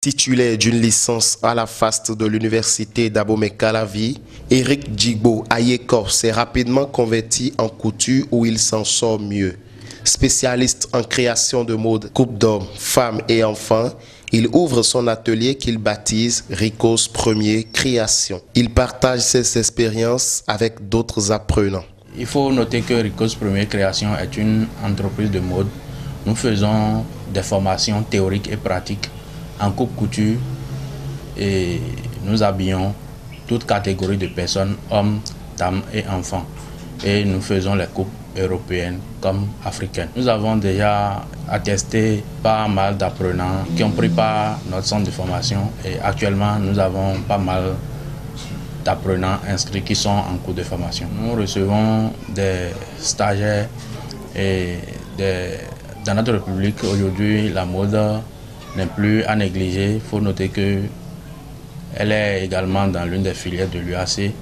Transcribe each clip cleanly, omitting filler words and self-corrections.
Titulaire d'une licence à la FAST de l'université d'Abomey-Calavi, Eric Djigbo Ayekor s'est rapidement converti en couture où il s'en sort mieux. Spécialiste en création de mode, coupe d'hommes, femmes et enfants, il ouvre son atelier qu'il baptise Ricos Premier Création. Il partage ses expériences avec d'autres apprenants. Il faut noter que Ricos Premier Création est une entreprise de mode. Nous faisons des formations théoriques et pratiques en coupe-couture et nous habillons toute catégorie de personnes, hommes, dames et enfants. Et nous faisons les coupes européennes comme africaines. Nous avons déjà attesté pas mal d'apprenants qui ont pris part à notre centre de formation et actuellement nous avons pas mal d'apprenants inscrits qui sont en cours de formation. Nous recevons des stagiaires et dans notre République aujourd'hui la mode n'est plus à négliger. Il faut noter qu'elle est également dans l'une des filières de l'UAC.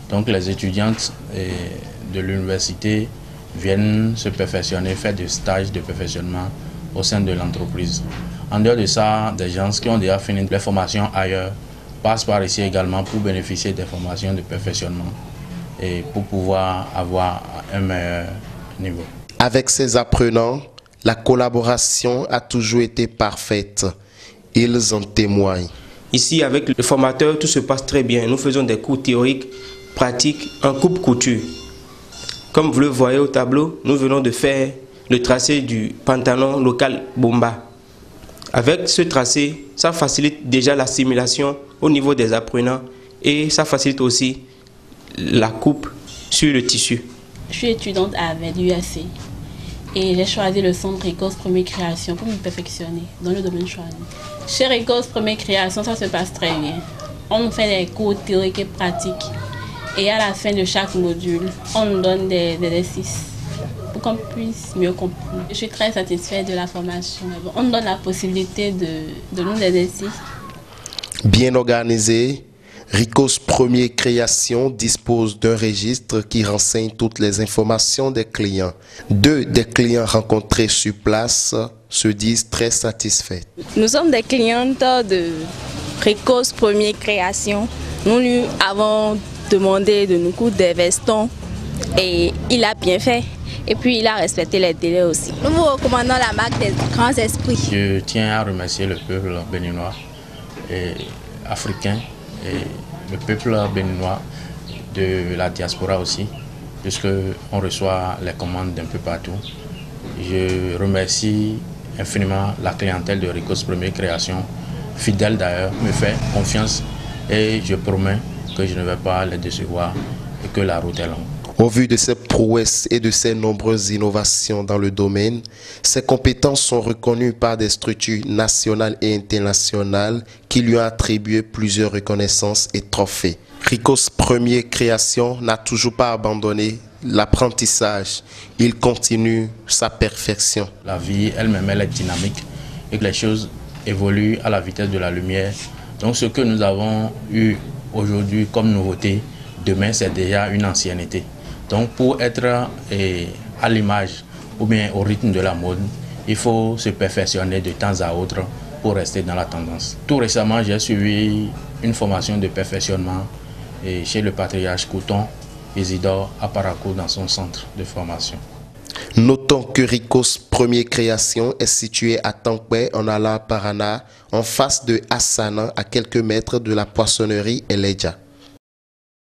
Donc les étudiantes de l'université viennent se perfectionner, faire des stages de perfectionnement au sein de l'entreprise. En dehors de ça, des gens qui ont déjà fini les formations ailleurs passent par ici également pour bénéficier des formations de perfectionnement et pour pouvoir avoir un meilleur niveau. Avec ces apprenants, la collaboration a toujours été parfaite. Ils en témoignent. Ici, avec le formateur, tout se passe très bien. Nous faisons des cours théoriques, pratiques, en coupe-couture. Comme vous le voyez au tableau, nous venons de faire le tracé du pantalon local Bomba. Avec ce tracé, ça facilite déjà l'assimilation au niveau des apprenants et ça facilite aussi la coupe sur le tissu. Je suis étudiante à l'UAC et j'ai choisi le centre Ricos Premier Création pour me perfectionner dans le domaine choisi. Chez Ricos Premier Création, ça se passe très bien. On nous fait des cours théoriques et pratiques et à la fin de chaque module, on nous donne des exercices pour qu'on puisse mieux comprendre. Je suis très satisfaite de la formation. On nous donne la possibilité de nous exercer. Bien organisé, Ricos Premier Création dispose d'un registre qui renseigne toutes les informations des clients. Deux des clients rencontrés sur place se disent très satisfaits. Nous sommes des clientes de Ricos Premier Création. Nous lui avons demandé de nous coudre des vestons et il a bien fait. Et puis il a respecté les délais aussi. Nous vous recommandons la marque des grands esprits. Je tiens à remercier le peuple béninois et africain et le peuple béninois de la diaspora aussi, puisqu'on reçoit les commandes d'un peu partout. Je remercie infiniment la clientèle de Ricos Premier Création, fidèle d'ailleurs, me fait confiance et je promets que je ne vais pas les décevoir et que la route est longue. Au vu de ses prouesses et de ses nombreuses innovations dans le domaine, ses compétences sont reconnues par des structures nationales et internationales qui lui ont attribué plusieurs reconnaissances et trophées. Ricos Premier Création n'a toujours pas abandonné l'apprentissage. Il continue sa perfection. La vie elle-même, elle est dynamique et que les choses évoluent à la vitesse de la lumière. Donc ce que nous avons eu aujourd'hui comme nouveauté, demain c'est déjà une ancienneté. Donc pour être à l'image ou bien au rythme de la mode, il faut se perfectionner de temps à autre pour rester dans la tendance. Tout récemment, j'ai suivi une formation de perfectionnement chez le patriarche Couton Isidore à Parakou dans son centre de formation. Notons que Ricos Premier Création est situé à Tankwe en Ala Parana, en face de Hassana, à quelques mètres de la poissonnerie Eledja.